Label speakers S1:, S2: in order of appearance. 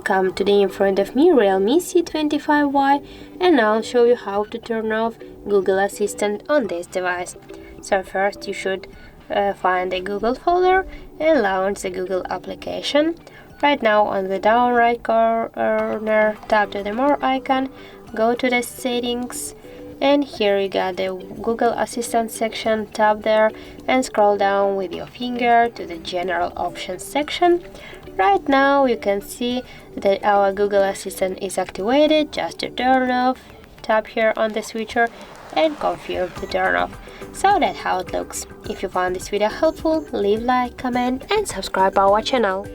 S1: Welcome! Today in front of me Realme C25Y, and now I'll show you how to turn off Google Assistant on this device. So first you should find the Google folder and launch the Google application. Right now on the down right corner, tap to the more icon, go to the settings, and here you got the Google Assistant section. Tap there and scroll down with your finger to the general options section. Right now you can see that our Google Assistant is activated. Just to turn off, tap here on the switcher and confirm to turn off. So that's how it looks. If you found this video helpful, leave like, comment and subscribe our channel.